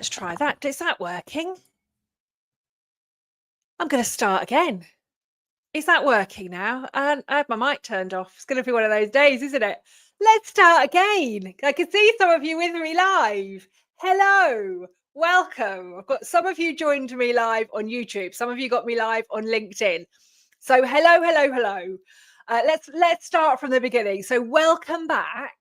Let's try that. Is that working? I'm going to start again. Is that working now? And I have my mic turned off. It's going to be one of those days, isn't it? Let's start again. I can see some of you with me live. Hello, welcome. I've got some of you joined me live on YouTube. Some of you got me live on LinkedIn. So hello. Let's start from the beginning. So welcome back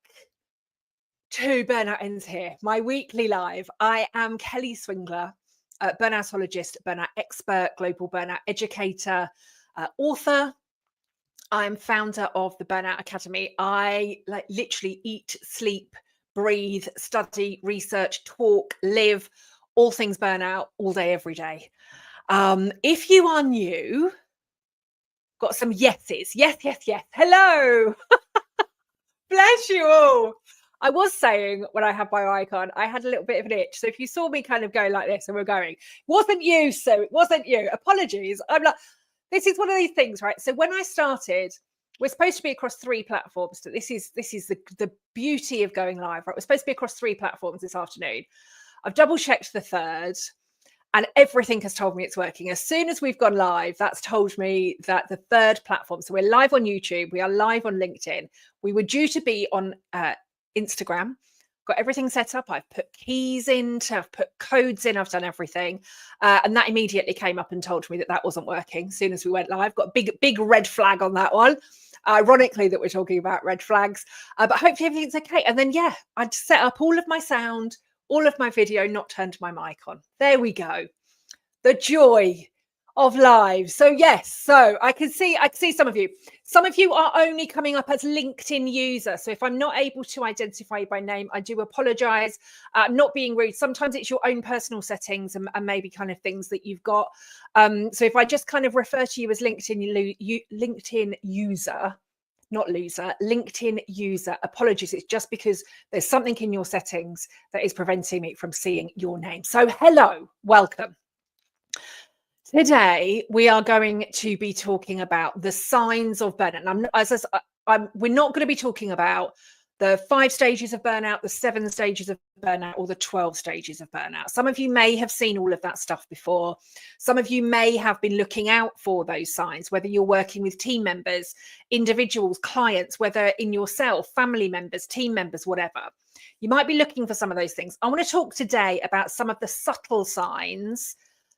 to Burnout Ends Here, my weekly live. I am Kelly Swingler, burnoutologist, burnout expert, global burnout educator, author. I'm founder of the Burnout Academy. I literally eat, sleep, breathe, study, research, talk, live, all things burnout, all day, every day. If you are new, got some yeses. Yes. Hello. Bless you all. I was saying when I had my icon, I had a little bit of an itch. So if you saw me kind of go like this and we're going, wasn't you, so it wasn't you. Apologies. I'm like, this is one of these things, right? So when I started, we're supposed to be across 3 platforms. This is the beauty of going live, right? We're supposed to be across 3 platforms this afternoon. I've double checked the third. And everything has told me it's working. As soon as we've gone live, that's told me that the third platform, so we're live on YouTube, we are live on LinkedIn. We were due to be on Instagram, got everything set up. I've put keys in, I've put codes in, I've done everything. And that immediately came up and told me that that wasn't working as soon as we went live. Got a big red flag on that one. Ironically that we're talking about red flags, but hopefully everything's okay. And then, yeah, I'd set up all of my sound, all of my video, not turned my mic on. There we go. The joy of live. So yes, so I can see some of you. Some of you are only coming up as LinkedIn user. So if I'm not able to identify you by name, I do apologize. Not being rude. Sometimes it's your own personal settings and maybe kind of things that you've got. So if I just kind of refer to you as LinkedIn user, not loser, LinkedIn user. Apologies, it's just because there's something in your settings that is preventing me from seeing your name. So hello, welcome. Today, we are going to be talking about the signs of burnout. And we're not going to be talking about the 5 stages of burnout, the 7 stages of burnout, or the 12 stages of burnout. Some of you may have seen all of that stuff before. Some of you may have been looking out for those signs, whether you're working with team members, individuals, clients, whether in yourself, family members, team members, whatever. You might be looking for some of those things. I want to talk today about some of the subtle signs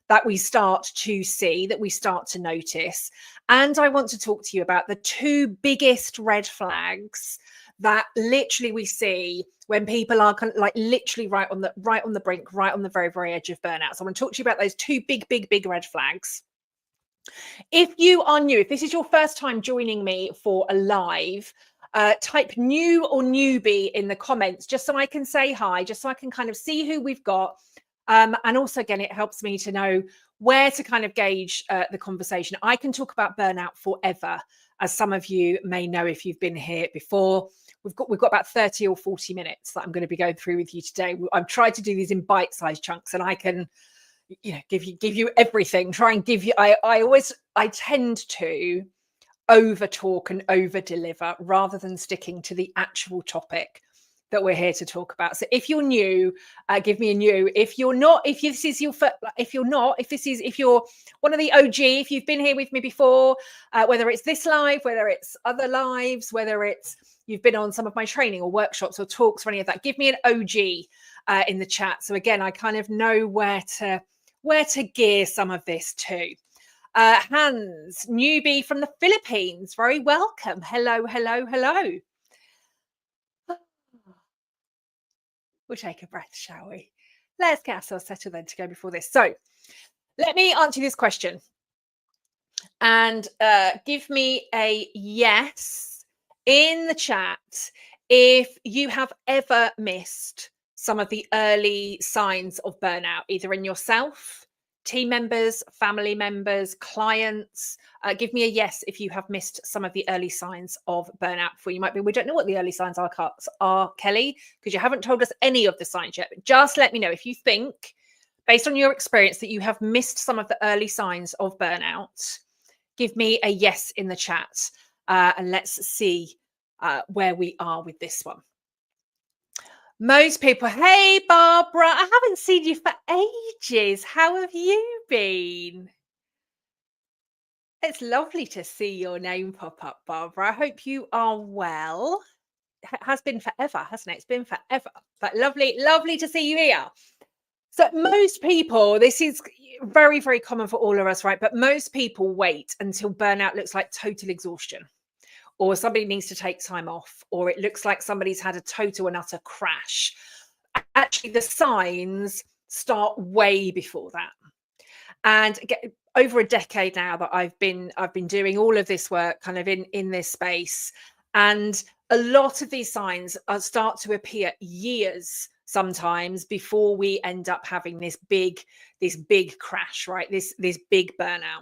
that we start to see, that we start to notice. And I want to talk to you about the 2 biggest red flags that literally we see when people are kind of like literally right on the brink, right on the very, very edge of burnout. So I want to talk to you about those 2 big red flags. If you are new, if this is your first time joining me for a live, type new or newbie in the comments, just so I can say hi, just so I can kind of see who we've got. And also, again, it helps me to know where to kind of gauge the conversation. I can talk about burnout forever, as some of you may know if you've been here before. We've got about 30 or 40 minutes that I'm going to be going through with you today. I've tried to do these in bite-sized chunks, and I can, give you everything. Try and give you. I tend to over talk and over deliver rather than sticking to the actual topic that we're here to talk about. So if you're new, give me a new. If you're not, if this is your first, if you're one of the OG, if you've been here with me before, whether it's this live, whether it's other lives, whether it's you've been on some of my training or workshops or talks or any of that, give me an OG in the chat. So again, I kind of know where to gear some of this to. Hans, newbie from the Philippines, very welcome. Hello. We'll take a breath, shall we? Let's get ourselves settled then to go before this. So let me answer this question and give me a yes in the chat if you have ever missed some of the early signs of burnout, either in yourself, team members, family members, clients. Give me a yes if you have missed some of the early signs of burnout before. You might be, we don't know what the early signs are, Kelly, because you haven't told us any of the signs yet. But just let me know if you think, based on your experience, that you have missed some of the early signs of burnout. Give me a yes in the chat, and let's see where we are with this one. Most people, hey Barbara, I haven't seen you for ages. How have you been? It's lovely to see your name pop up, Barbara. I hope you are well. Has been forever, hasn't it? It's been forever. But lovely, lovely to see you here. So most people, this is very, very common for all of us, right? But most people wait until burnout looks like total exhaustion, or somebody needs to take time off, or it looks like somebody's had a total and utter crash. Actually, the signs start way before that. And over a decade now that I've been doing all of this work kind of in this space, and a lot of these signs start to appear years sometimes before we end up having this big crash, right? This big burnout.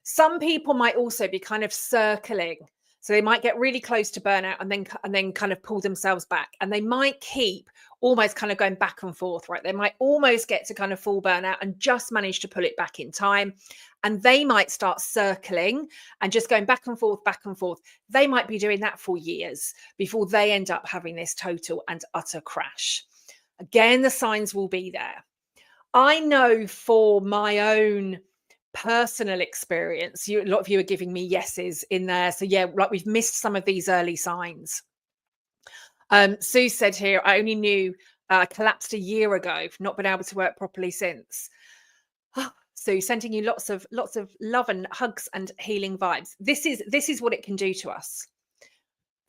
Some people might also be kind of circling. So they might get really close to burnout and then kind of pull themselves back, and they might keep almost kind of going back and forth, right? They might almost get to kind of full burnout and just manage to pull it back in time. And they might start circling and just going back and forth, back and forth. They might be doing that for years before they end up having this total and utter crash. Again, the signs will be there. I know for my own personal experience, a lot of you are giving me yeses in there. So yeah, like we've missed some of these early signs. Sue said here, I only knew I collapsed a year ago, not been able to work properly since. Sue, sending you lots of love and hugs and healing vibes. This is what it can do to us.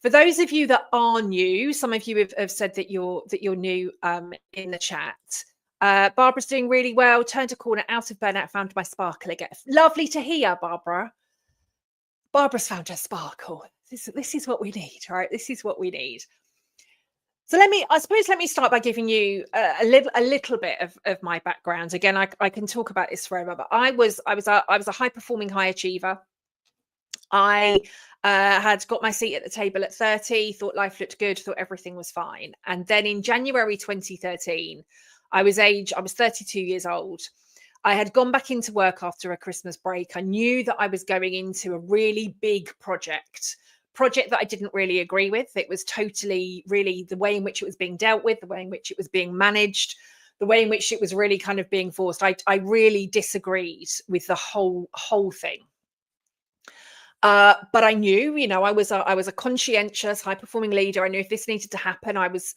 For those of you that are new, some of you have said that you're new in the chat. Barbara's doing really well. Turned a corner out of burnout, found my sparkle again. Lovely to hear, Barbara. Barbara's found her sparkle. This is what we need, right? This is what we need. So let me start by giving you a little bit of my background. Again, I can talk about this forever, but I was a high performing high achiever. I had got my seat at the table at 30, thought life looked good, thought everything was fine. And then in January 2013, I was 32 years old. I had gone back into work after a Christmas break. I knew that I was going into a really big project that I didn't really agree with. It was totally really the way in which it was being dealt with, the way in which it was being managed, the way in which it was really kind of being forced. I really disagreed with the whole thing. But I knew, I was a conscientious, high-performing leader. I knew if this needed to happen, I was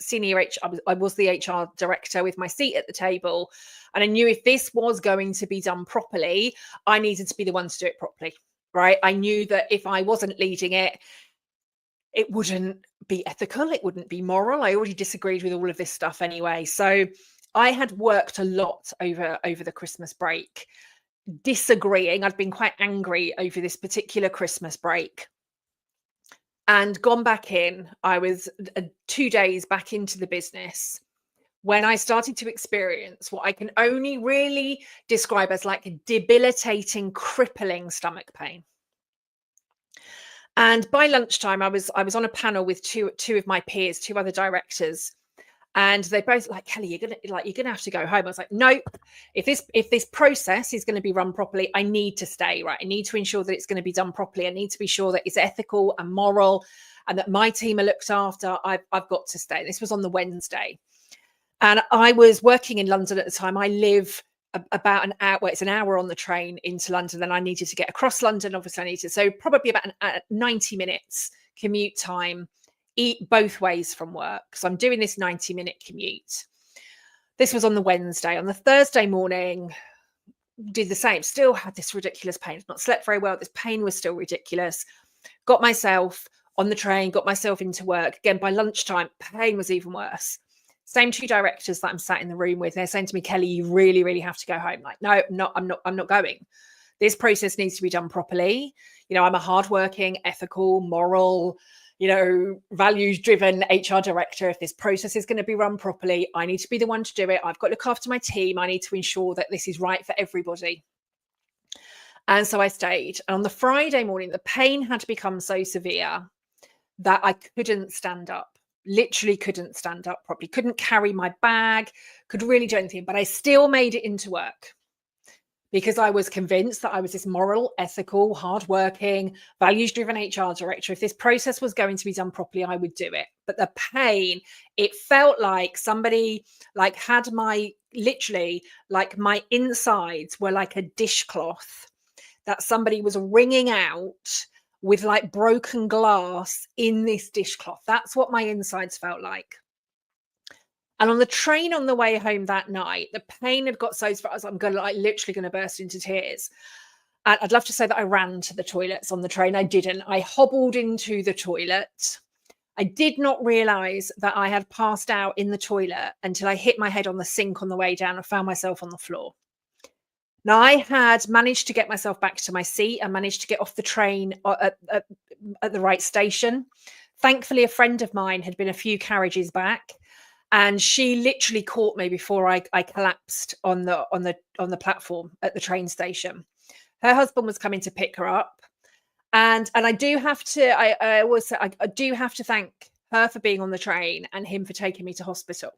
I was the HR director with my seat at the table, and I knew if this was going to be done properly, I needed to be the one to do it properly, right? I knew that if I wasn't leading it, it wouldn't be ethical, it wouldn't be moral. I already disagreed with all of this stuff anyway. So I had worked a lot over the Christmas break, disagreeing. I'd been quite angry over this particular Christmas break and gone back in. I was 2 days back into the business when I started to experience what I can only really describe as like debilitating, crippling stomach pain. And by lunchtime, I was on a panel with two of my peers, two other directors, and they both like, Kelly, you're gonna have to go home. I was like, no, if this process is going to be run properly, I need to stay, right? I need to ensure that it's going to be done properly. I need to be sure that it's ethical and moral, and that my team are looked after. I've got to stay. This was on the Wednesday, and I was working in London at the time. I live about an hour. Well, it's an hour on the train into London. Then I needed to get across London. Obviously, I needed so probably about 90 minutes commute time. Eat both ways from work. So I'm doing this 90-minute commute. This was on the Wednesday. On the Thursday morning, did the same. Still had this ridiculous pain. Not slept very well. This pain was still ridiculous. Got myself on the train, got myself into work. Again, by lunchtime, pain was even worse. Same two directors that I'm sat in the room with. They're saying to me, Kelly, you really, really have to go home. Like, no, I'm not going. This process needs to be done properly. I'm a hardworking, ethical, moral, values-driven HR director. If this process is going to be run properly, I need to be the one to do it. I've got to look after my team. I need to ensure that this is right for everybody. And so I stayed. And on the Friday morning, the pain had become so severe that I couldn't stand up. Literally couldn't stand up properly. Couldn't carry my bag. Could really do anything. But I still made it into work because I was convinced that I was this moral, ethical, hardworking, values-driven HR director. If this process was going to be done properly, I would do it. But the pain, it felt like somebody like had literally like my insides were like a dishcloth that somebody was wringing out with like broken glass in this dishcloth. That's what my insides felt like. And on the train on the way home that night, the pain had got so far, I'm going to literally going to burst into tears. And I'd love to say that I ran to the toilets on the train. I didn't. I hobbled into the toilet. I did not realize that I had passed out in the toilet until I hit my head on the sink on the way down and found myself on the floor. Now, I had managed to get myself back to my seat. I managed to get off the train at the right station. Thankfully, a friend of mine had been a few carriages back, and she literally caught me before I collapsed on the platform at the train station. Her husband was coming to pick her up, and I do have to. I do have to thank her for being on the train and him for taking me to hospital,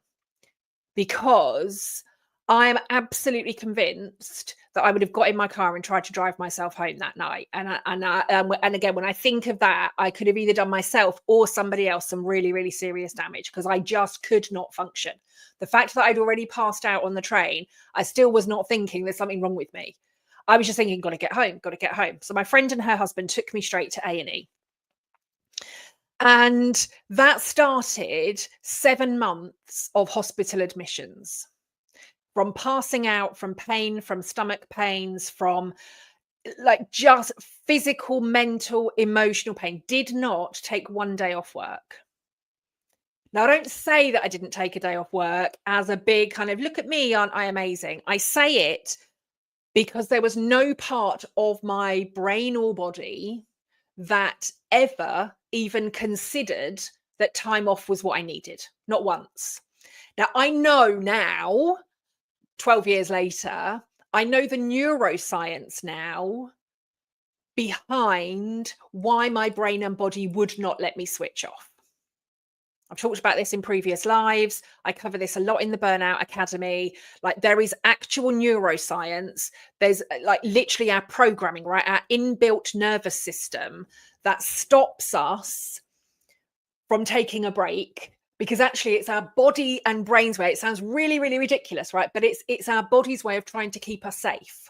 because I am absolutely convinced that I would have got in my car and tried to drive myself home that night. And again, when I think of that, I could have either done myself or somebody else some really, really serious damage, because I just could not function. The fact that I'd already passed out on the train, I still was not thinking there's something wrong with me. I was just thinking, got to get home, got to get home. So my friend and her husband took me straight to A&E. And that started 7 months of hospital admissions. From passing out, from pain, from stomach pains, from like just physical, mental, emotional pain. Did not take one day off work. Now, I don't say that I didn't take a day off work as a big kind of, look at me, aren't I amazing? I say it because there was no part of my brain or body that ever even considered that time off was what I needed. Not once. Now, I know now, 12 years later, I know the neuroscience now behind why my brain and body would not let me switch off. I've talked about this in previous lives. I cover this a lot in the Burnout Academy. Like, there is actual neuroscience. There's like literally our programming, right? Our inbuilt nervous system that stops us from taking a break, because actually it's our body and brain's way. It sounds really, really ridiculous, right? But it's our body's way of trying to keep us safe.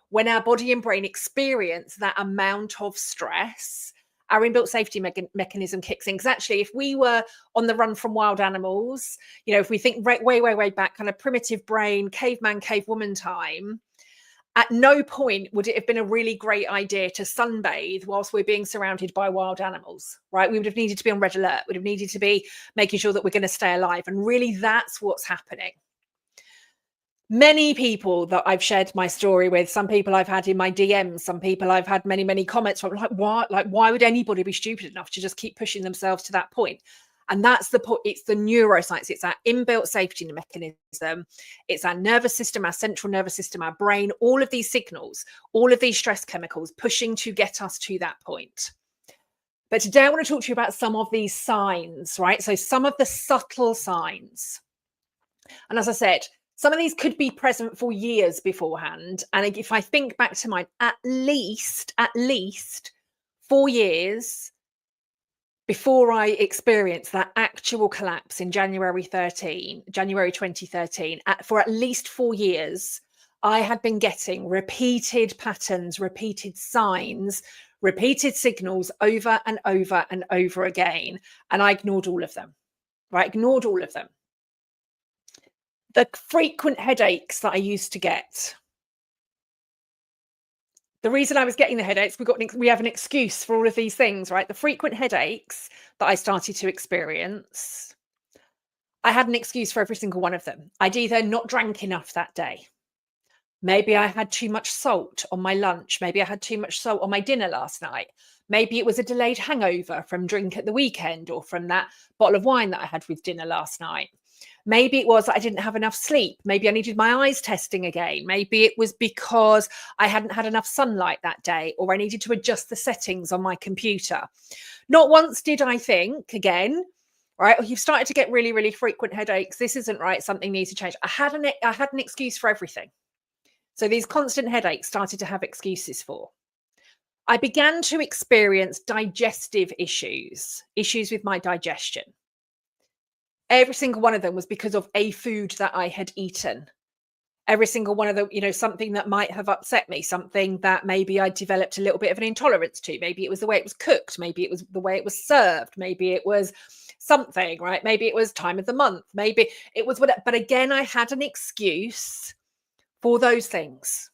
When our body and brain experience that amount of stress, our inbuilt safety mechanism kicks in. Because actually, if we were on the run from wild animals, you know, if we think way back, kind of primitive brain, caveman, cavewoman time, at no point would it have been a really great idea to sunbathe whilst we're being surrounded by wild animals, right? We would have needed to be on red alert. Would have needed to be making sure that we're going to stay alive. And really, that's what's happening. Many people that I've shared my story with, some people I've had in my DMs, some people I've had many, many comments from, like, what? Like, why would anybody be stupid enough to just keep pushing themselves to that point? And that's the point. It's the neuroscience. It's our inbuilt safety mechanism. It's our nervous system, our central nervous system, our brain, all of these signals, all of these stress chemicals pushing to get us to that point. But today I want to talk to you about some of these signs, right? So some of the subtle signs. And as I said, some of these could be present for years beforehand. And if I think back to mine, at least 4 years before I experienced that actual collapse in January 2013, for at least 4 years, I had been getting repeated patterns, repeated signs, repeated signals over and over and over again. And I ignored all of them, right? Ignored all of them. The frequent headaches that I used to get. The reason I was getting the headaches, we have an excuse for all of these things, right? The frequent headaches that I started to experience, I had an excuse for every single one of them. I'd either not drank enough that day. Maybe I had too much salt on my lunch. Maybe I had too much salt on my dinner last night. Maybe it was a delayed hangover from drink at the weekend or from that bottle of wine that I had with dinner last night. Maybe it was that I didn't have enough sleep. Maybe I needed my eyes testing again. Maybe it was because I hadn't had enough sunlight that day, or I needed to adjust the settings on my computer. Not once did I think, again, right, you've started to get really, really frequent headaches. This isn't right. Something needs to change. I had an excuse for everything. So these constant headaches started to have excuses for. I began to experience digestive issues with my digestion. Every single one of them was because of a food that I had eaten. Every single one of them, something that might have upset me, something that maybe I developed a little bit of an intolerance to. Maybe it was the way it was cooked. Maybe it was the way it was served. Maybe it was something, right? Maybe it was time of the month. Maybe it was whatever. But again, I had an excuse for those things.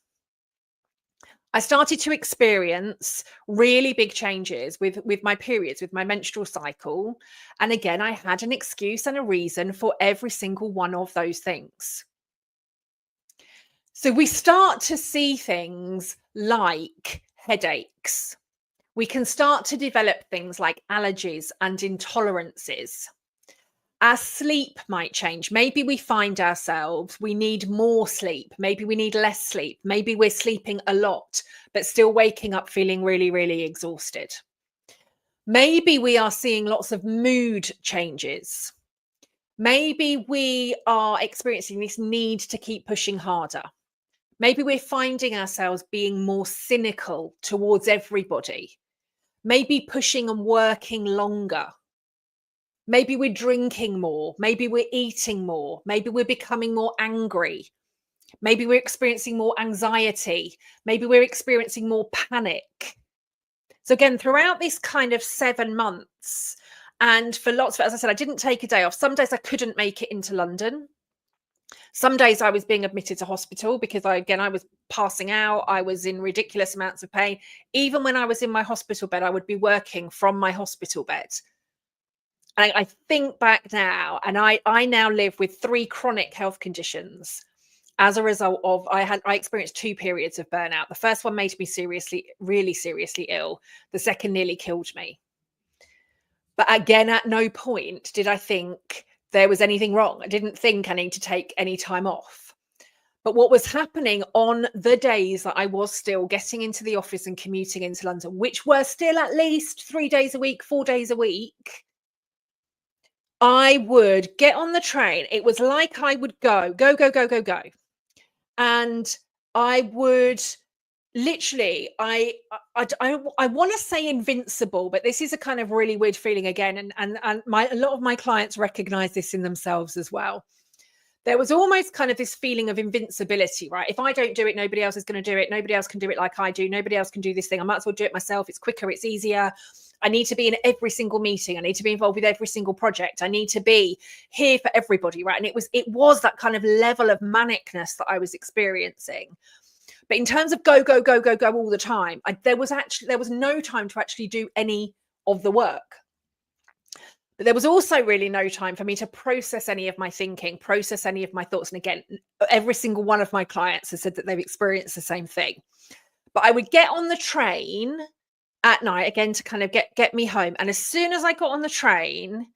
I started to experience really big changes with my periods, with my menstrual cycle. And again, I had an excuse and a reason for every single one of those things. So we start to see things like headaches. We can start to develop things like allergies and intolerances. Our sleep might change. Maybe we find ourselves, we need more sleep. Maybe we need less sleep. Maybe we're sleeping a lot, but still waking up feeling really, really exhausted. Maybe we are seeing lots of mood changes. Maybe we are experiencing this need to keep pushing harder. Maybe we're finding ourselves being more cynical towards everybody. Maybe pushing and working longer. Maybe we're drinking more. Maybe we're eating more. Maybe we're becoming more angry. Maybe we're experiencing more anxiety. Maybe we're experiencing more panic. So again, throughout this kind of 7 months, and for lots of it, as I said, I didn't take a day off. Some days I couldn't make it into London. Some days I was being admitted to hospital because I was passing out. I was in ridiculous amounts of pain. Even when I was in my hospital bed, I would be working from my hospital bed. And I think back now, and I now live with 3 chronic health conditions as a result of I experienced 2 periods of burnout. The first one made me really seriously ill. The second nearly killed me. But again, at no point did I think there was anything wrong. I didn't think I need to take any time off. But what was happening on the days that I was still getting into the office and commuting into London, which were still at least 3 days a week, 4 days a week, I would get on the train. It was like I would go. And I would literally, I want to say invincible, but this is a kind of really weird feeling again. And a lot of my clients recognize this in themselves as well. There was almost kind of this feeling of invincibility, right? If I don't do it, nobody else is going to do it. Nobody else can do it like I do. Nobody else can do this thing. I might as well do it myself. It's quicker. It's easier. I need to be in every single meeting. I need to be involved with every single project. I need to be here for everybody, right? And it was that kind of level of manicness that I was experiencing. But in terms of go all the time, there was no time to actually do any of the work. But there was also really no time for me to process any of my thinking, process any of my thoughts. And again, every single one of my clients has said that they've experienced the same thing. But I would get on the train at night, again, to kind of get me home. And as soon as I got on the train,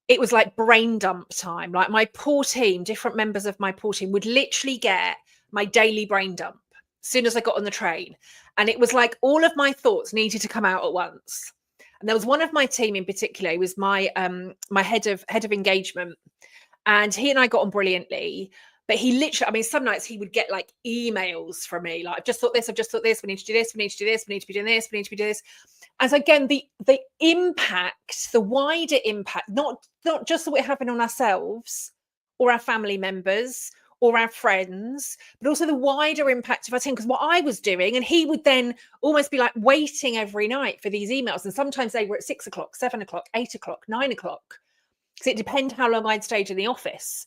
it was like brain dump time. Like my poor team, different members of my poor team would literally get my daily brain dump as soon as I got on the train. And it was like all of my thoughts needed to come out at once. And there was one of my team in particular, he was my my head of engagement. And he and I got on brilliantly. But he literally, some nights he would get like emails from me, like, I've just thought this, we need to do this, we need to do this, we need to be doing this, we need to be doing this. And so again, the impact, the wider impact, not just that we're having on ourselves or our family members or our friends, but also the wider impact of our team. Because what I was doing, and he would then almost be like waiting every night for these emails. And sometimes they were at 6 o'clock, 7 o'clock, 8 o'clock, 9 o'clock. Because it depended how long I'd stayed in the office.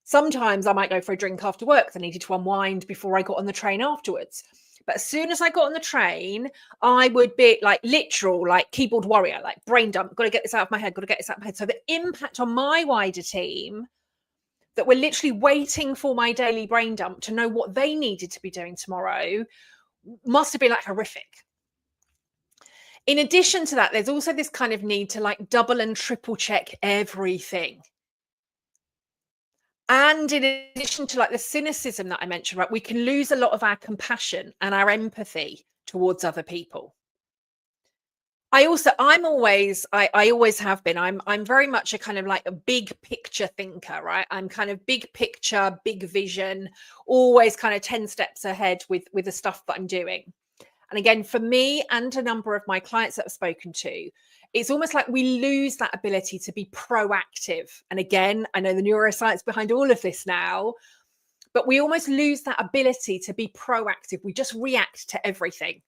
Sometimes I might go for a drink after work. I needed to unwind before I got on the train afterwards. But as soon as I got on the train, I would be like literal, like keyboard warrior, like brain dump, got to get this out of my head, got to get this out of my head. So the impact on my wider team that were literally waiting for my daily brain dump to know what they needed to be doing tomorrow must have been like horrific. In addition to that, there's also this kind of need to like double and triple check everything. And in addition to like the cynicism that I mentioned, right, we can lose a lot of our compassion and our empathy towards other people. I always have been. I'm very much a kind of like a big picture thinker, right? I'm kind of big picture, big vision, always kind of 10 steps ahead with the stuff that I'm doing. And again, for me and a number of my clients that I've spoken to, it's almost like we lose that ability to be proactive. And again, I know the neuroscience behind all of this now, but we almost lose that ability to be proactive. We just react to everything.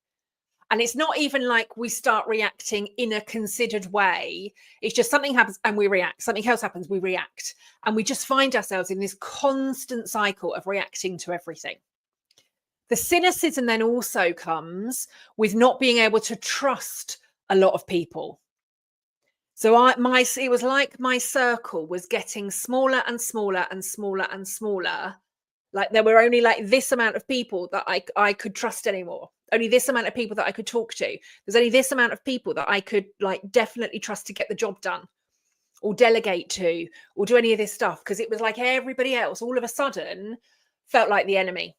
And it's not even like we start reacting in a considered way. It's just something happens and we react. Something else happens, we react. And we just find ourselves in this constant cycle of reacting to everything. The cynicism then also comes with not being able to trust a lot of people. So it was like my circle was getting smaller and smaller and smaller and smaller. Like there were only like this amount of people that I could trust anymore. Only this amount of people that I could talk to. There's only this amount of people that I could like definitely trust to get the job done or delegate to or do any of this stuff. Because it was like everybody else all of a sudden felt like the enemy.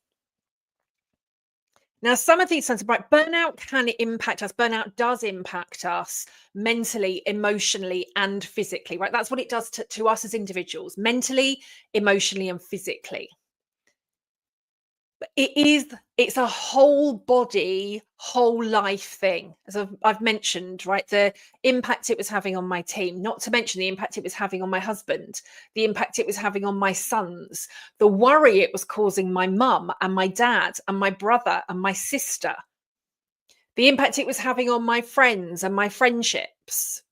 Now, some of these signs of burnout can impact us. Burnout does impact us mentally, emotionally, and physically, right? That's what it does to us as individuals, mentally, emotionally, and physically. But it's a whole body, whole life thing. As I've mentioned, right? The impact it was having on my team, not to mention the impact it was having on my husband, the impact it was having on my sons, the worry it was causing my mum and my dad and my brother and my sister, the impact it was having on my friends and my friendships.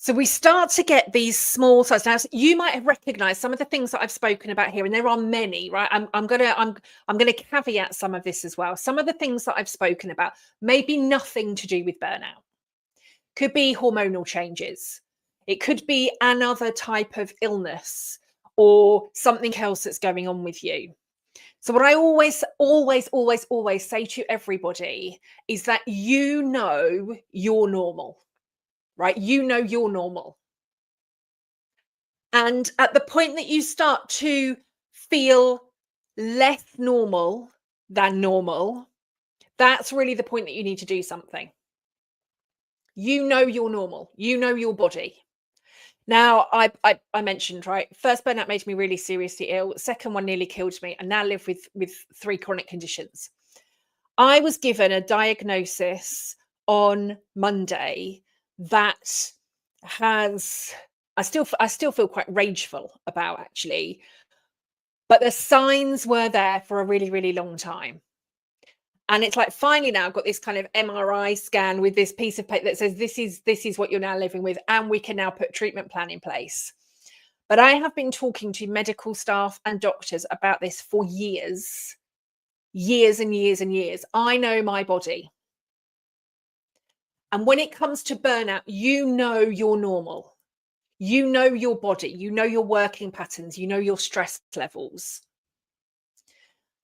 So we start to get these small signs. Now, you might have recognized some of the things that I've spoken about here, and there are many, right? I'm gonna caveat some of this as well. Some of the things that I've spoken about may be nothing to do with burnout. Could be hormonal changes. It could be another type of illness or something else that's going on with you. So what I always say to everybody is that you know you're normal. Right? You know you're normal. And at the point that you start to feel less normal than normal, that's really the point that you need to do something. You know you're normal. You know your body. Now, I mentioned, right, first burnout made me really seriously ill. Second one nearly killed me. And now live with 3 chronic conditions. I was given a diagnosis on Monday that has I still feel quite rageful about, actually, but the signs were there for a really, really long time. And it's like finally now I've got this kind of MRI scan with this piece of paper that says this is what you're now living with, and we can now put a treatment plan in place. But I have been talking to medical staff and doctors about this for years and years and years. I know my body. And when it comes to burnout, you know you're normal. You know your body, you know your working patterns, you know your stress levels.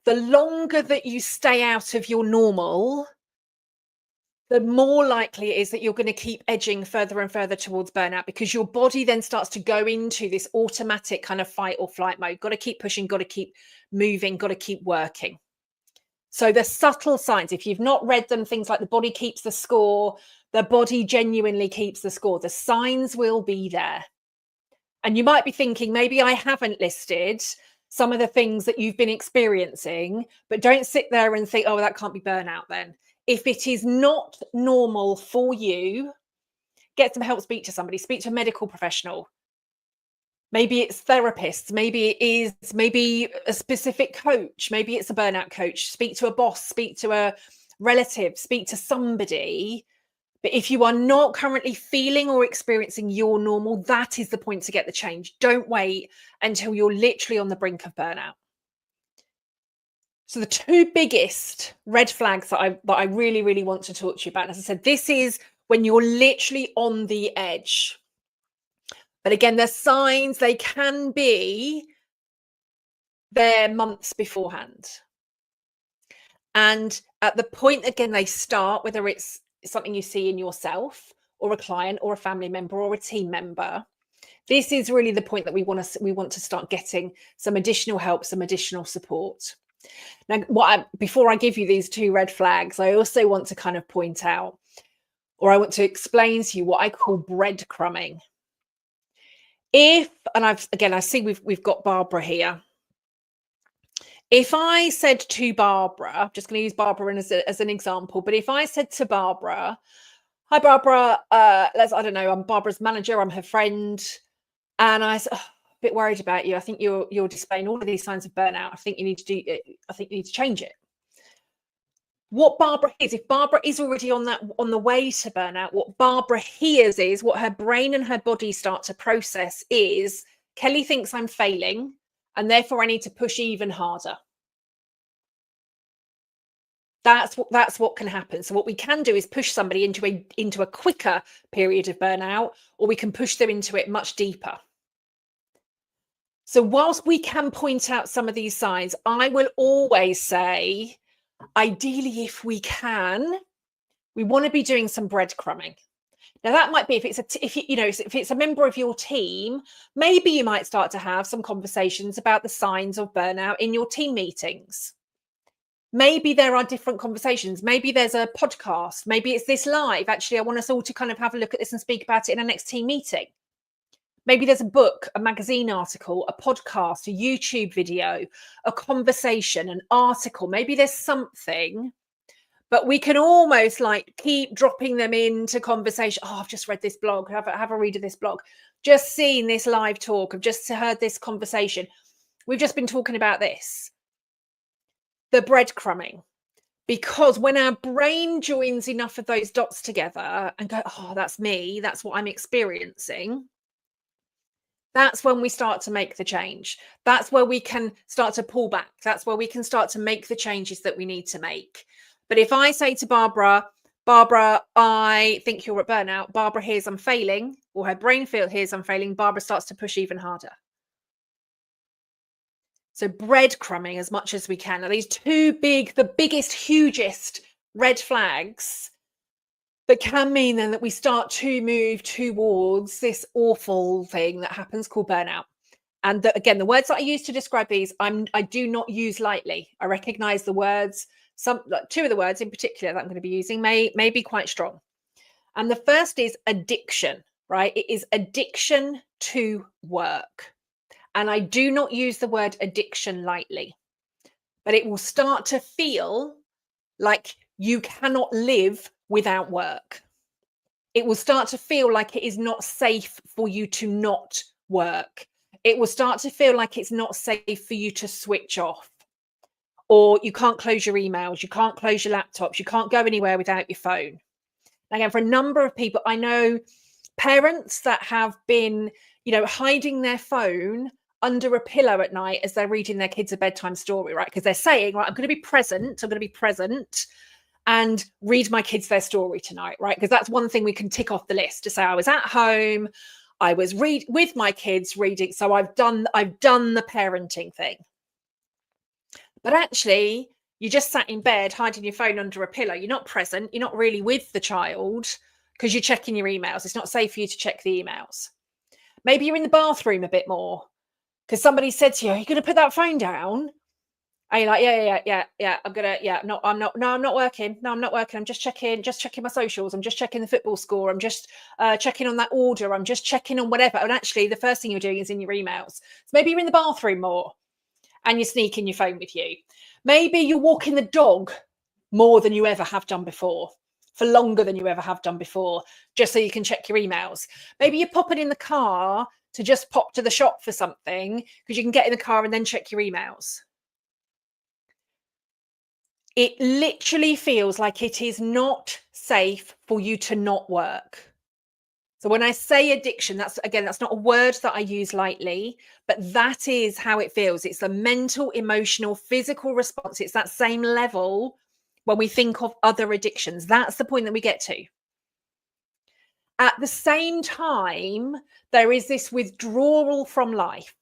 The longer that you stay out of your normal, the more likely it is that you're going to keep edging further and further towards burnout, because your body then starts to go into this automatic kind of fight or flight mode. Got to keep pushing, got to keep moving, got to keep working. So the subtle signs, if you've not read them, things like the body keeps the score, the body genuinely keeps the score, the signs will be there. And you might be thinking, maybe I haven't listed some of the things that you've been experiencing, but don't sit there and think, oh, that can't be burnout then. If it is not normal for you, get some help, speak to somebody, speak to a medical professional. Maybe it's therapists, maybe it is a specific coach, maybe it's a burnout coach. Speak to a boss, speak to a relative, speak to somebody. But if you are not currently feeling or experiencing your normal, that is the point to get the change. Don't wait until you're literally on the brink of burnout. So the 2 biggest red flags that I really, really want to talk to you about, and as I said, this is when you're literally on the edge. But again, the signs, they can be there months beforehand. And at the point, again, they start, whether it's something you see in yourself or a client or a family member or a team member, this is really the point that we want to start getting some additional help, some additional support. Now, before I give you these 2 red flags, I also want to kind of point out, or I want to explain to you what I call breadcrumbing. And I see we've got Barbara here. If I said to Barbara, I'm just going to use Barbara as an example, but if I said to Barbara, hi Barbara, I don't know, I'm Barbara's manager, I'm her friend, and I said, a bit worried about you. I think you're displaying all of these signs of burnout. I think you need to change it. What Barbara hears, if Barbara is already on the way to burnout, what Barbara hears is, what her brain and her body start to process is, Kelly thinks I'm failing, and therefore I need to push even harder. That's what can happen. So what we can do is push somebody into a quicker period of burnout, or we can push them into it much deeper. So whilst we can point out some of these signs, I will always say, ideally, if we can, we want to be doing some breadcrumbing. Now that might be if it's a member of your team, maybe you might start to have some conversations about the signs of burnout in your team meetings. Maybe there are different conversations. Maybe there's a podcast. Maybe it's this live. Actually, I want us all to kind of have a look at this and speak about it in our next team meeting. Maybe there's a book, a magazine article, a podcast, a YouTube video, a conversation, an article. Maybe there's something, but we can almost like keep dropping them into conversation. Oh, I've just read this blog. Have a read of this blog. Just seen this live talk. I've just heard this conversation. We've just been talking about this. The breadcrumbing. Because when our brain joins enough of those dots together and go, oh, that's me, that's what I'm experiencing, that's when we start to make the change. That's where we can start to pull back. That's where we can start to make the changes that we need to make. But if I say to Barbara, I think you're at burnout, Barbara hears I'm failing, or her brain hears I'm failing, Barbara starts to push even harder. So breadcrumbing as much as we can. Now, these the biggest, hugest red flags that can mean then that we start to move towards this awful thing that happens called burnout. And again, the words that I use to describe these, I do not use lightly. I recognize the words. Two of the words in particular that I'm going to be using may be quite strong. And the first is addiction, right? It is addiction to work. And I do not use the word addiction lightly, but it will start to feel like you cannot live without work. It will start to feel like it is not safe for you to not work. It will start to feel like it's not safe for you to switch off, or you can't close your emails, you can't close your laptops, you can't go anywhere without your phone. Again, for a number of people, I know parents that have been, hiding their phone under a pillow at night as they're reading their kids a bedtime story, right? Because they're saying, right, I'm going to be present and read my kids their story tonight, right? Because that's one thing we can tick off the list to say, I was at home, I was with my kids reading, so I've done the parenting thing. But actually, you just sat in bed hiding your phone under a pillow. You're not present. You're not really with the child because you're checking your emails. It's not safe for you to check the emails. Maybe you're in the bathroom a bit more because somebody said to you, are you going to put that phone down? And you're like, yeah, I'm not working. No, I'm not working. I'm just checking my socials. I'm just checking the football score. I'm just checking on that order. I'm just checking on whatever. And actually, the first thing you're doing is in your emails. So maybe you're in the bathroom more and you're sneaking your phone with you. Maybe you're walking the dog more than you ever have done before, for longer than you ever have done before, just so you can check your emails. Maybe you're popping in the car to just pop to the shop for something because you can get in the car and then check your emails. It literally feels like it is not safe for you to not work. So when I say addiction, that's not a word that I use lightly, but that is how it feels. It's the mental, emotional, physical response. It's that same level when we think of other addictions. That's the point that we get to. At the same time, there is this withdrawal from life.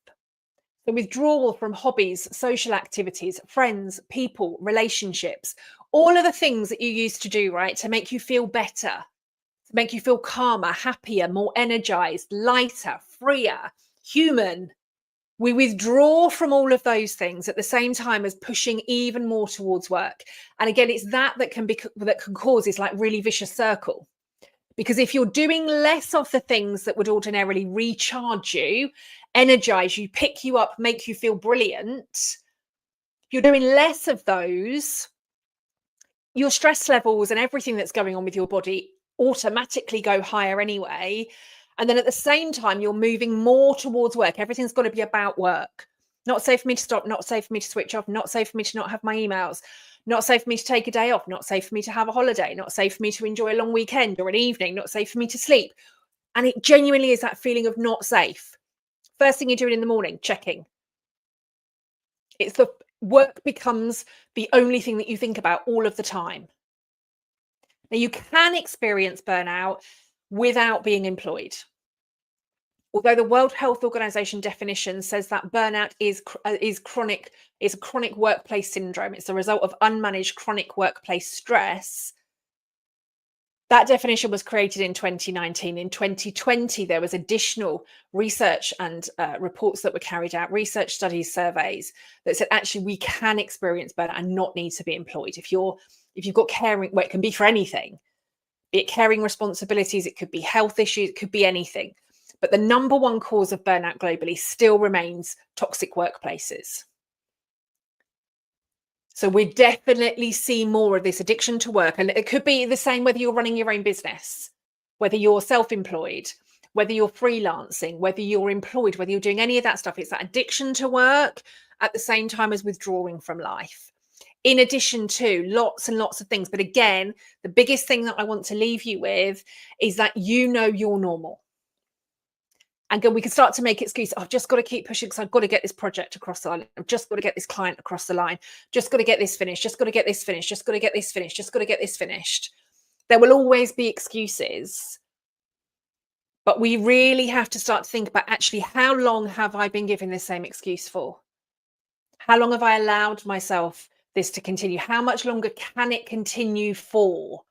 The withdrawal from hobbies, social activities, friends, people, relationships, all of the things that you used to do, right, to make you feel better, to make you feel calmer, happier, more energized, lighter, freer, human. We withdraw from all of those things at the same time as pushing even more towards work. And again, it's that can cause this like really vicious circle. Because if you're doing less of the things that would ordinarily recharge you, energize you, pick you up, make you feel brilliant, you're doing less of those, your stress levels and everything that's going on with your body automatically go higher anyway. And then at the same time, you're moving more towards work. Everything's got to be about work. Not safe for me to stop, not safe for me to switch off, not safe for me to not have my emails, not safe for me to take a day off, not safe for me to have a holiday, not safe for me to enjoy a long weekend or an evening, not safe for me to sleep. And it genuinely is that feeling of not safe. First thing you're doing in the morning, checking. It's the work becomes the only thing that you think about all of the time. Now, you can experience burnout without being employed. Although the World Health Organization definition says that burnout is a chronic workplace syndrome. It's the result of unmanaged chronic workplace stress. That definition was created in 2019. In 2020, there was additional research and reports that were carried out, research studies, surveys that said actually we can experience burnout and not need to be employed. If you've got caring, well, it can be for anything, be it caring responsibilities, it could be health issues, it could be anything. But the number one cause of burnout globally still remains toxic workplaces. So we definitely see more of this addiction to work. And it could be the same whether you're running your own business, whether you're self-employed, whether you're freelancing, whether you're employed, whether you're doing any of that stuff. It's that addiction to work at the same time as withdrawing from life. In addition to lots and lots of things. But again, the biggest thing that I want to leave you with is that you know you're normal. And we can start to make excuses. I've just got to keep pushing because I've got to get this project across the line. I've just got to get this client across the line. Just got to get this finished. Just got to get this finished. Just got to get this finished. Just got to get this finished. There will always be excuses. But we really have to start to think about actually how long have I been given the same excuse for? How long have I allowed myself this to continue? How much longer can it continue for?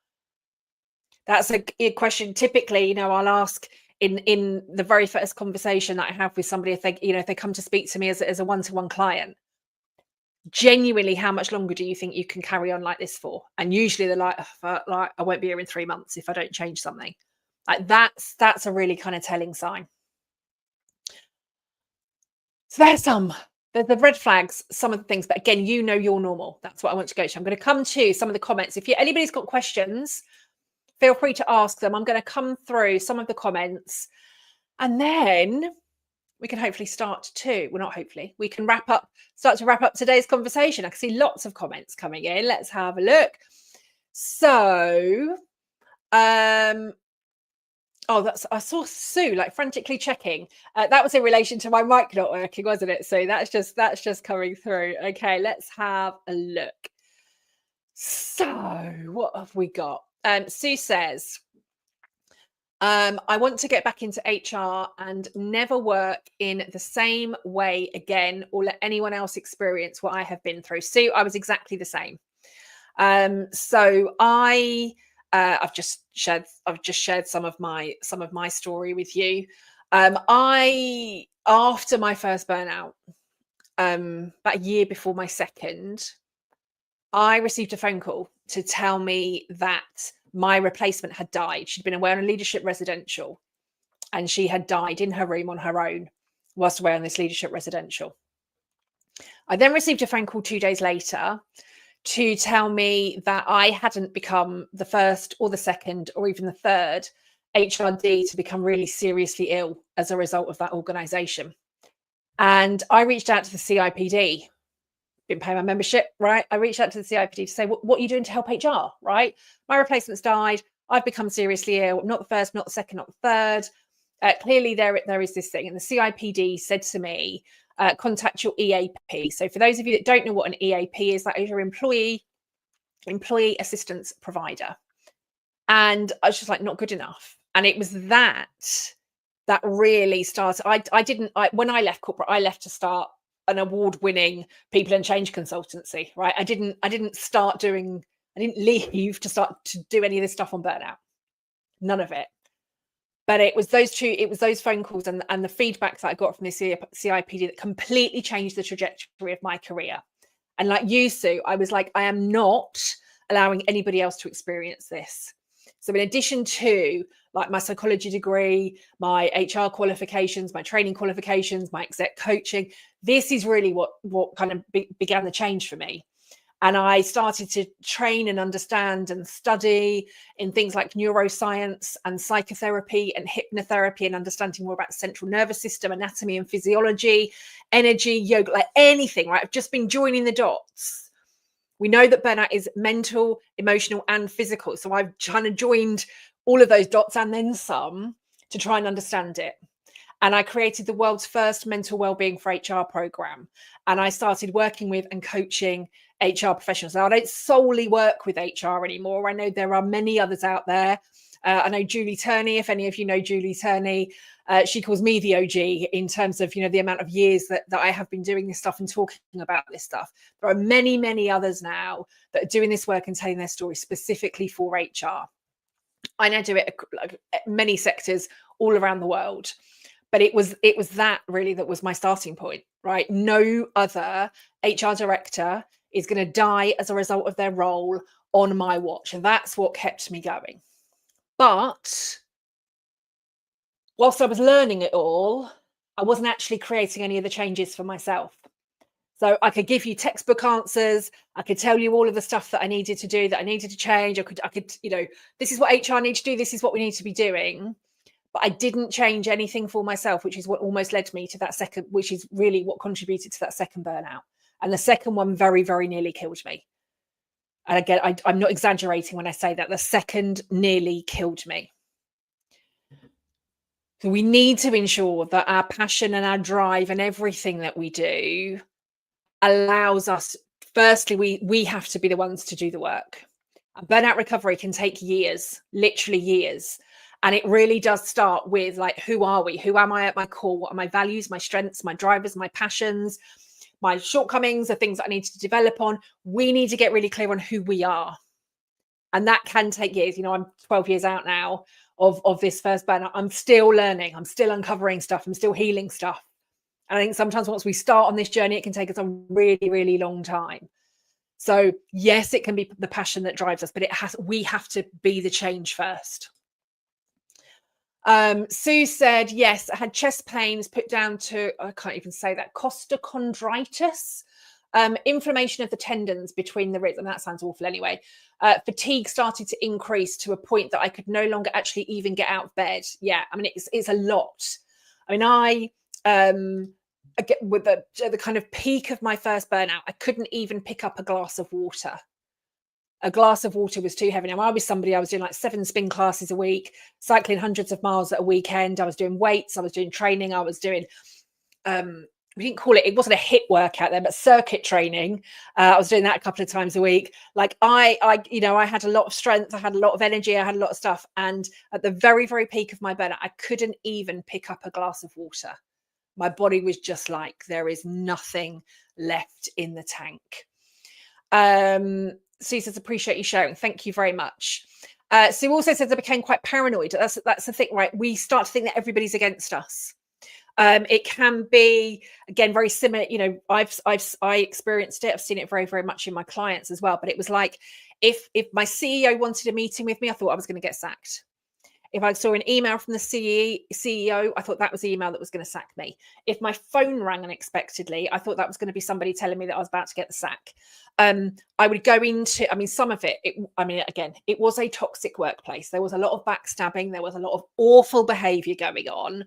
That's a question. Typically, I'll ask in the very first conversation that I have with somebody, if they come to speak to me as a one-to-one client, genuinely, how much longer do you think you can carry on like this for? And usually they're like, I won't be here in 3 months if I don't change something. Like that's a really kind of telling sign. So there's the red flags, some of the things, but again, you're normal. That's what I want to go to. I'm going to come to some of the comments. If anybody's got questions, feel free to ask them. I'm going to come through some of the comments and then we can hopefully start to, well, not hopefully, we can start to wrap up today's conversation. I can see lots of comments coming in. Let's have a look. So, I saw Sue like frantically checking. That was in relation to my mic not working, wasn't it? So that's just coming through. Okay, let's have a look. So what have we got? Sue says, I want to get back into HR and never work in the same way again or let anyone else experience what I have been through. Sue, I was exactly the same. So I've just shared some of my story with you. After my first burnout, about a year before my second, I received a phone call to tell me that my replacement had died. She'd been away on a leadership residential and she had died in her room on her own whilst away on this leadership residential. I then received a phone call 2 days later to tell me that I hadn't become the first or the second or even the third HRD to become really seriously ill as a result of that organisation. And I reached out to the CIPD. Didn't pay my membership, right? I reached out to the CIPD to say, what are you doing to help HR, right? My replacement's died. I've become seriously ill. I'm not the first, not the second, not the third. Clearly, there is this thing. And the CIPD said to me, contact your EAP. So for those of you that don't know what an EAP is, that is your employee assistance provider. And I was just like, not good enough. And it was that really started. When I left corporate, I left to start an award-winning people and change consultancy, right? I didn't leave to start to do any of this stuff on burnout. None of it. But it was those phone calls and the feedback that I got from the CIPD that completely changed the trajectory of my career. And like you, Sue, I was like, I am not allowing anybody else to experience this. So in addition to like my psychology degree, my HR qualifications, my training qualifications, my exec coaching, this is really what kind of began the change for me. And I started to train and understand and study in things like neuroscience and psychotherapy and hypnotherapy, and understanding more about the central nervous system, anatomy and physiology, energy, yoga, like anything, right? I've just been joining the dots. We know that burnout is mental, emotional, and physical. So I've kind of joined all of those dots and then some to try and understand it. And I created the world's first mental wellbeing for HR program. And I started working with and coaching HR professionals. Now, I don't solely work with HR anymore. I know there are many others out there. I know Julie Turney, if any of you know Julie Turney, she calls me the OG in terms of, the amount of years that I have been doing this stuff and talking about this stuff. There are many, many others now that are doing this work and telling their story specifically for HR. I now do it like many sectors all around the world. But it was that really that was my starting point, right? No other HR director is going to die as a result of their role on my watch. And that's what kept me going. But whilst I was learning it all, I wasn't actually creating any of the changes for myself. So I could give you textbook answers. I could tell you all of the stuff that I needed to do, that I needed to change. I could, this is what HR needs to do. This is what we need to be doing. But I didn't change anything for myself, which is what almost led me to that second, which is really what contributed to that second burnout. And the second one very, very nearly killed me. And again, I'm not exaggerating when I say that. The second nearly killed me. So we need to ensure that our passion and our drive and everything that we do allows us, firstly, we have to be the ones to do the work. Burnout recovery can take years, literally years. And it really does start with like, who are we? Who am I at my core? What are my values, my strengths, my drivers, my passions, my shortcomings, the things that I need to develop on? We need to get really clear on who we are. And that can take years. I'm 12 years out now of this first burnout. I'm still learning. I'm still uncovering stuff. I'm still healing stuff. And I think sometimes once we start on this journey, it can take us a really, really long time. So yes, it can be the passion that drives us, but we have to be the change first. Sue said, yes, I had chest pains put down to, I can't even say that, costochondritis, inflammation of the tendons between the ribs. And that sounds awful anyway. Fatigue started to increase to a point that I could no longer actually even get out of bed. Yeah, I mean, it's a lot. I mean, I get with the kind of peak of my first burnout, I couldn't even pick up a glass of water. A glass of water was too heavy. Now, I was doing like 7 spin classes a week, cycling hundreds of miles at a weekend. I was doing weights. I was doing training. I was doing, we didn't call it, it wasn't a HIIT workout then, but circuit training. I was doing that a couple of times a week. Like I had a lot of strength. I had a lot of energy. I had a lot of stuff. And at the very, very peak of my burnout, I couldn't even pick up a glass of water. My body was just like, there is nothing left in the tank. Sue says, appreciate you sharing. Thank you very much. Sue also says I became quite paranoid. That's the thing, right? We start to think that everybody's against us. It can be, again, very similar. I experienced it. I've seen it very, very much in my clients as well. But it was like, if my CEO wanted a meeting with me, I thought I was going to get sacked. If I saw an email from the CEO, I thought that was the email that was going to sack me. If my phone rang unexpectedly, I thought that was going to be somebody telling me that I was about to get the sack. I would go into, some of it, again, it was a toxic workplace. There was a lot of backstabbing. There was a lot of awful behavior going on.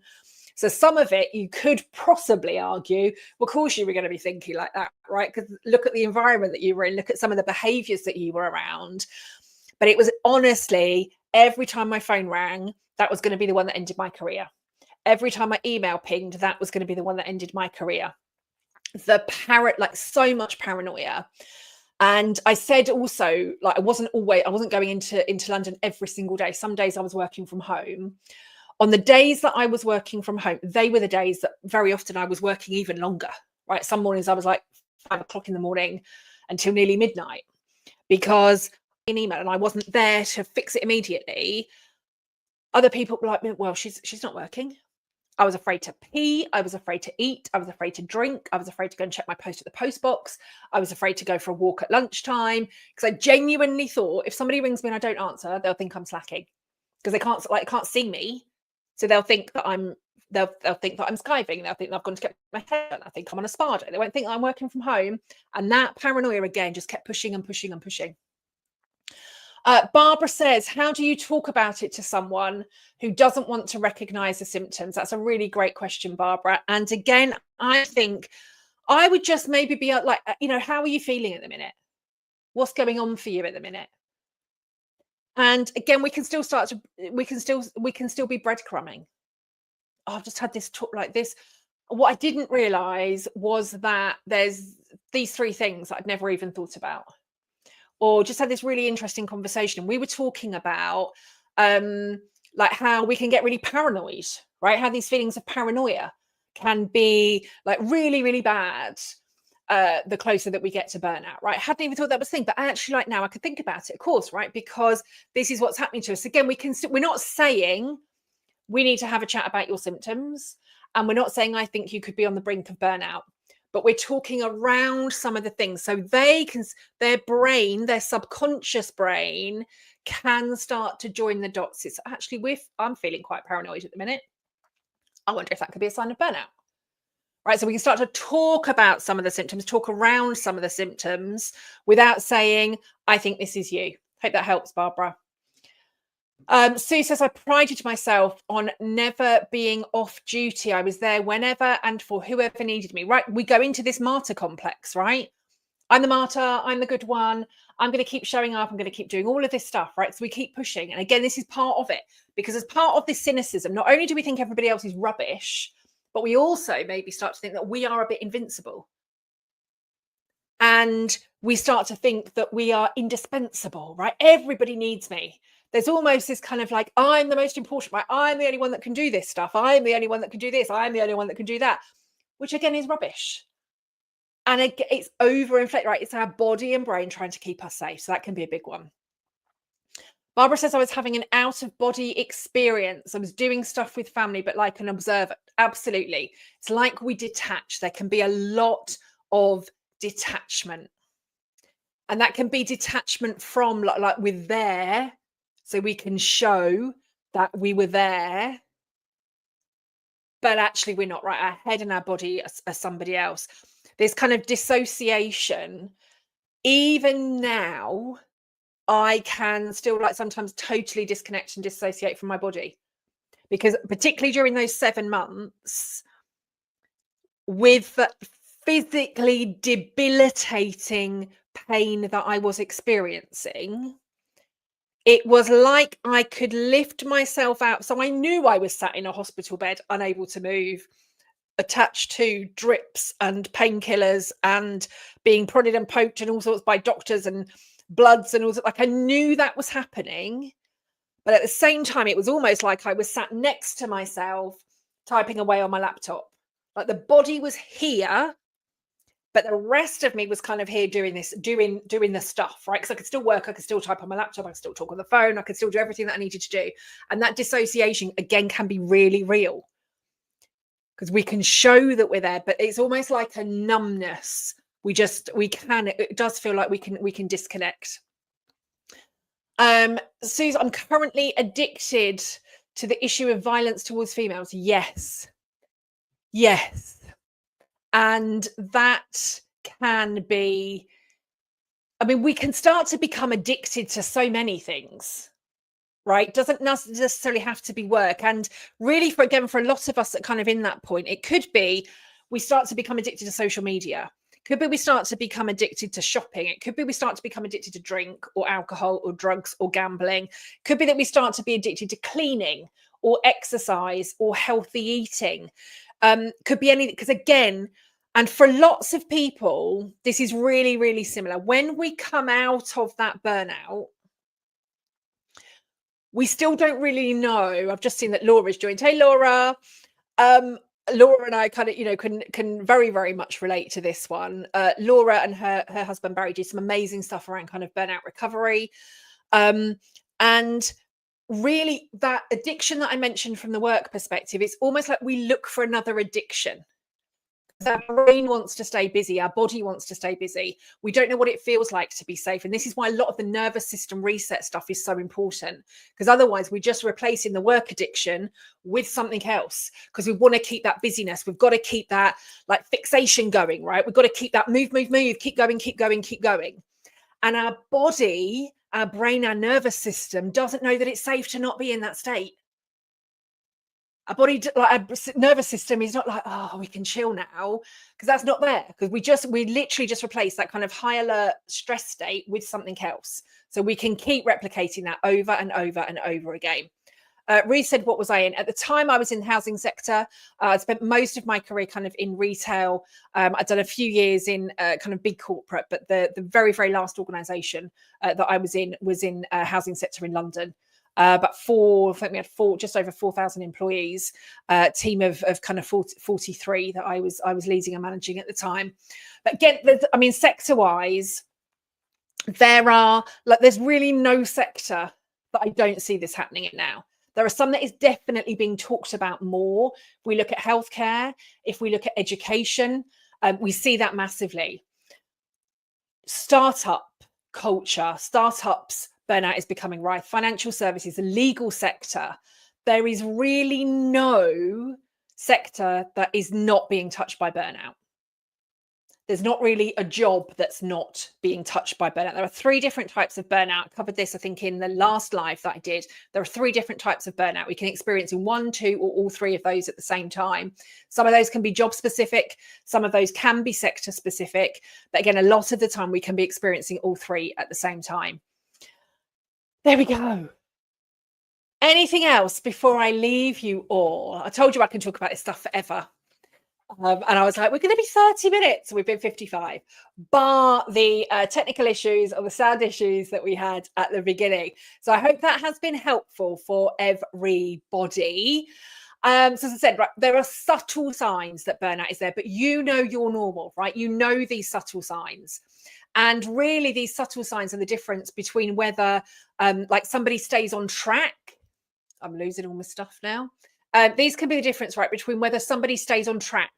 So some of it you could possibly argue, well, of course you were going to be thinking like that, right? Because look at the environment that you were in, look at some of the behaviors that you were around. But it was honestly, every time my phone rang, that was going to be the one that ended my career. Every time my email pinged, that was going to be the one that ended my career. So much paranoia. And I said also, like, I wasn't going into London every single day. Some days I was working from home. On the days that I was working from home, they were the days that very often I was working even longer, right? Some mornings I was like 5 o'clock in the morning until nearly midnight, because an email and I wasn't there to fix it immediately. Other people were like, well, she's not working. I was afraid to pee. I was afraid to eat. I was afraid to drink. I was afraid to go and check my post at the post box. I was afraid to go for a walk at lunchtime because I genuinely thought if somebody rings me and I don't answer, they'll think I'm slacking because they can't see me, so they'll think that they'll think that I'm skiving. They'll think that I've gone to get my hair done. I think I'm on a spa day. They won't think that I'm working from home, and that paranoia again just kept pushing and pushing and pushing. Barbara says, how do you talk about it to someone who doesn't want to recognize the symptoms? That's a really great question, Barbara. And again, I think I would just maybe be like, how are you feeling at the minute? What's going on for you at the minute? And again, we can still be breadcrumbing. Oh, I've just had this talk like this. What I didn't realize was that there's these 3 things that I'd never even thought about. Or just had this really interesting conversation. We were talking about like how we can get really paranoid, right? How these feelings of paranoia can be like really, really bad the closer that we get to burnout, right? I hadn't even thought that was a thing, but actually like now I could think about it, of course, right? Because this is what's happening to us. Again, we're not saying we need to have a chat about your symptoms, and we're not saying I think you could be on the brink of burnout. But we're talking around some of the things so their brain, their subconscious brain can start to join the dots. It's actually, I'm feeling quite paranoid at the minute. I wonder if that could be a sign of burnout, right? So we can start to talk about some of the symptoms, talk around some of the symptoms without saying, I think this is you. Hope that helps, Barbara. Sue says, I prided myself on never being off duty. I was there whenever and for whoever needed me, right? We go into this martyr complex, right? I'm the martyr. I'm the good one. I'm going to keep showing up. I'm going to keep doing all of this stuff, right? So we keep pushing. And again, this is part of it, because as part of this cynicism, not only do we think everybody else is rubbish, but we also maybe start to think that we are a bit invincible. And we start to think that we are indispensable, right? Everybody needs me. There's almost this kind of like, I'm the most important, right? I'm the only one that can do this stuff. I'm the only one that can do this. I'm the only one that can do that, which again is rubbish. And it's overinflated, right? It's our body and brain trying to keep us safe. So that can be a big one. Barbara says, I was having an out-of-body experience. I was doing stuff with family, but like an observer. Absolutely. It's like we detach. There can be a lot of detachment. And that can be detachment from like we're there, so we can show that we were there, but actually we're not, right? Our head and our body are somebody else. There's kind of dissociation. Even now, I can still like sometimes totally disconnect and dissociate from my body, because particularly during those 7 months with the physically debilitating pain that I was experiencing, it was like I could lift myself out. So I knew I was sat in a hospital bed, unable to move, attached to drips and painkillers and being prodded and poked and all sorts by doctors and bloods and all sorts. Like I knew that was happening. But at the same time, it was almost like I was sat next to myself typing away on my laptop. Like the body was here, but the rest of me was kind of here doing the stuff, right? Because I could still work, I could still type on my laptop, I could still talk on the phone, I could still do everything that I needed to do. And that dissociation, again, can be really real, because we can show that we're there, but it's almost like a numbness. It does feel like we can disconnect. Suze, I'm currently addicted to the issue of violence towards females. Yes. And that can be, I mean, we can start to become addicted to so many things, right? Doesn't necessarily have to be work. And really, for a lot of us that kind of in that point, it could be we start to become addicted to social media. Could be we start to become addicted to shopping. It could be we start to become addicted to drink or alcohol or drugs or gambling. Could be that we start to be addicted to cleaning or exercise or healthy eating. Could be anything, because again, and for lots of people, this is really, really similar. When we come out of that burnout, we still don't really know. I've just seen that Laura's joined. Hey, Laura. Laura and I kind of, can very, very much relate to this one. Laura and her husband, Barry, do some amazing stuff around kind of burnout recovery. And really, that addiction that I mentioned from the work perspective, it's almost like we look for another addiction. Our brain wants to stay busy, our body wants to stay busy. We don't know what it feels like to be safe. And this is why a lot of the nervous system reset stuff is so important, because otherwise we're just replacing the work addiction with something else, because we want to keep that busyness. We've got to keep that like fixation going, right? We've got to keep that move, keep going, keep going, keep going. And our body, our brain, our nervous system doesn't know that it's safe to not be in that state. Our body, like our nervous system, is not like, oh, we can chill now, because that's not there. Because we literally just replace that kind of high alert stress state with something else, so we can keep replicating that over and over and over again. Reece said, what was I in? At the time, I was in the housing sector. I spent most of my career kind of in retail. I'd done a few years in kind of big corporate, but the very, very last organisation that I was in housing sector in London. But I think we had just over 4,000 employees, team of kind of 43 that I was leading and managing at the time. But again, I mean, sector-wise, there's really no sector that I don't see this happening in now. There are some that is definitely being talked about more. If we look at healthcare, if we look at education, we see that massively. Startup culture, startups, burnout is becoming rife. Financial services, the legal sector, there is really no sector that is not being touched by burnout. There's not really a job that's not being touched by burnout. There are 3 different types of burnout. I covered this, I think, in the last live that I did. There are 3 different types of burnout. We can experience in 1, 2, or all 3 of those at the same time. Some of those can be job specific. Some of those can be sector specific. But again, a lot of the time we can be experiencing all 3 at the same time. There we go. Anything else before I leave you all? I told you I can talk about this stuff forever. And I was like, we're going to be 30 minutes. We've been 55, bar the technical issues or the sound issues that we had at the beginning. So I hope that has been helpful for everybody. So as I said, right, there are subtle signs that burnout is there, but you know you're normal, right? You know these subtle signs. And really, these subtle signs are the difference between whether like somebody stays on track. I'm losing all my stuff now. These can be the difference, right, between whether somebody stays on track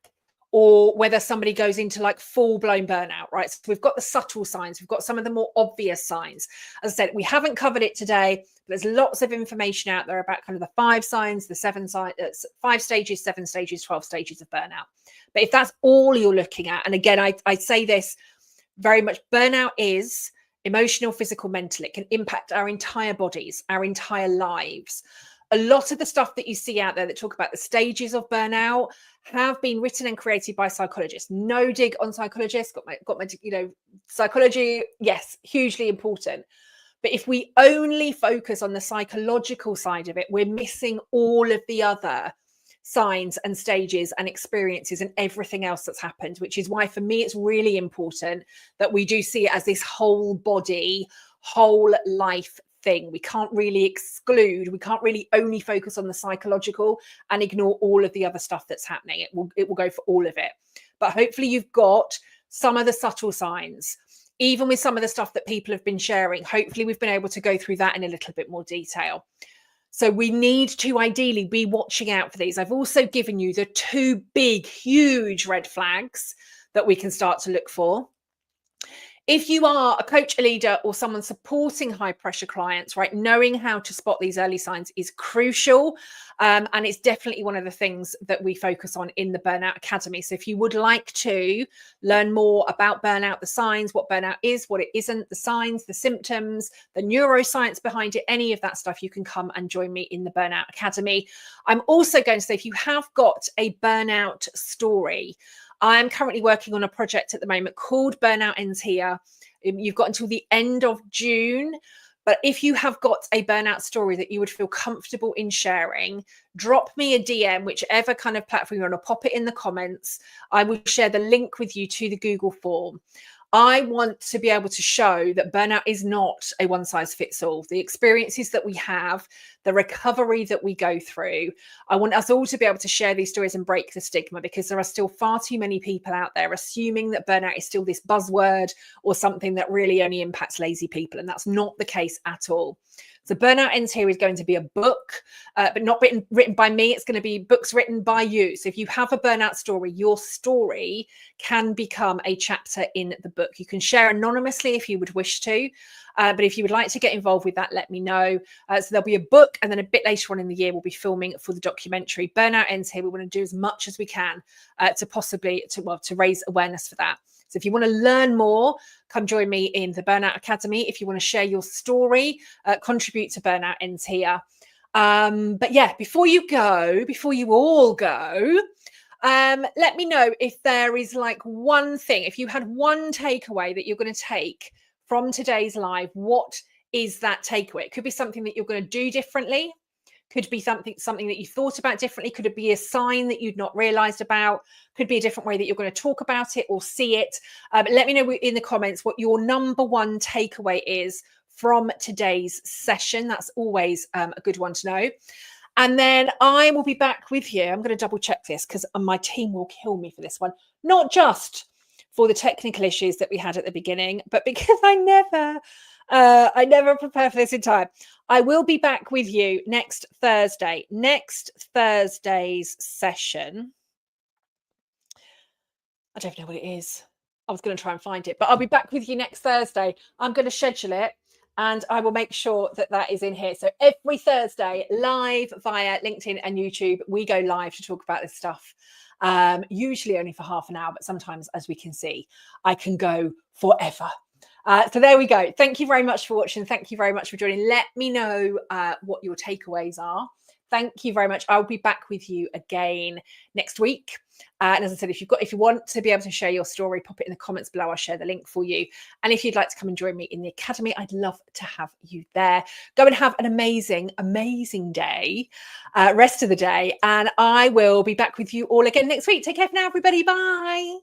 or whether somebody goes into like full-blown burnout, right? So we've got the subtle signs. We've got some of the more obvious signs. As I said, we haven't covered it today. There's lots of information out there about kind of the 5 signs, the 7 signs, 5 stages, 7 stages, 12 stages of burnout. But if that's all you're looking at, and again, I say this very much, burnout is emotional, physical, mental. It can impact our entire bodies, our entire lives. A lot of the stuff that you see out there that talk about the stages of burnout have been written and created by psychologists. No dig on psychologists. Got my psychology. Yes, hugely important. But if we only focus on the psychological side of it, we're missing all of the other signs and stages and experiences and everything else that's happened, which is why for me it's really important that we do see it as this whole body, whole life thing. We can't really exclude, we can't really only focus on the psychological and ignore all of the other stuff that's happening. It will go for all of it. But hopefully you've got some of the subtle signs, even with some of the stuff that people have been sharing. Hopefully we've been able to go through that in a little bit more detail. So we need to ideally be watching out for these. I've also given you the 2 big, huge red flags that we can start to look for. If you are a coach, a leader, or someone supporting high pressure clients, right, knowing how to spot these early signs is crucial. And it's definitely one of the things that we focus on in the Burnout Academy. So if you would like to learn more about burnout, the signs, what burnout is, what it isn't, the signs, the symptoms, the neuroscience behind it, any of that stuff, you can come and join me in the Burnout Academy. I'm also going to say, if you have got a burnout story, I am currently working on a project at the moment called Burnout Ends Here. You've got until the end of June. But if you have got a burnout story that you would feel comfortable in sharing, drop me a DM, whichever kind of platform you're on, or pop it in the comments. I will share the link with you to the Google form. I want to be able to show that burnout is not a one size fits all. The experiences that we have, the recovery that we go through, I want us all to be able to share these stories and break the stigma, because there are still far too many people out there assuming that burnout is still this buzzword or something that really only impacts lazy people. And that's not the case at all. So Burnout Ends Here is going to be a book, but not written by me. It's going to be books written by you. So if you have a burnout story, your story can become a chapter in the book. You can share anonymously if you would wish to, but if you would like to get involved with that, let me know. So there'll be a book, and then a bit later on in the year, we'll be filming for the documentary. Burnout Ends Here. We want to do as much as we can to raise awareness for that. So if you want to learn more, come join me in the Burnout Academy. If you want to share your story, contribute to Burnout Ends Here. But yeah, before you all go, let me know if there is like one thing, if you had one takeaway that you're going to take from today's live, what is that takeaway? It could be something that you're going to do differently. Could be something that you thought about differently. Could it be a sign that you'd not realized about? Could be a different way that you're going to talk about it or see it. Let me know in the comments what your number one takeaway is from today's session. That's always a good one to know. And then I will be back with you. I'm going to double check this because my team will kill me for this one. Not just for the technical issues that we had at the beginning, but because I never prepare for this in time. I will be back with you next Thursday. Next Thursday's session, I don't know what it is. I was going to try and find it, but I'll be back with you next Thursday. I'm going to schedule it, and I will make sure that that is in here. So every Thursday, live via LinkedIn and YouTube, we go live to talk about this stuff. Usually only for half an hour, but sometimes, as we can see, I can go forever. So there we go. Thank you very much for watching. Thank you very much for joining. Let me know what your takeaways are. Thank you very much. I'll be back with you again next week. And as I said, if you want to be able to share your story, pop it in the comments below. I'll share the link for you. And if you'd like to come and join me in the academy, I'd love to have you there. Go and have an amazing, amazing day, rest of the day. And I will be back with you all again next week. Take care for now, everybody. Bye.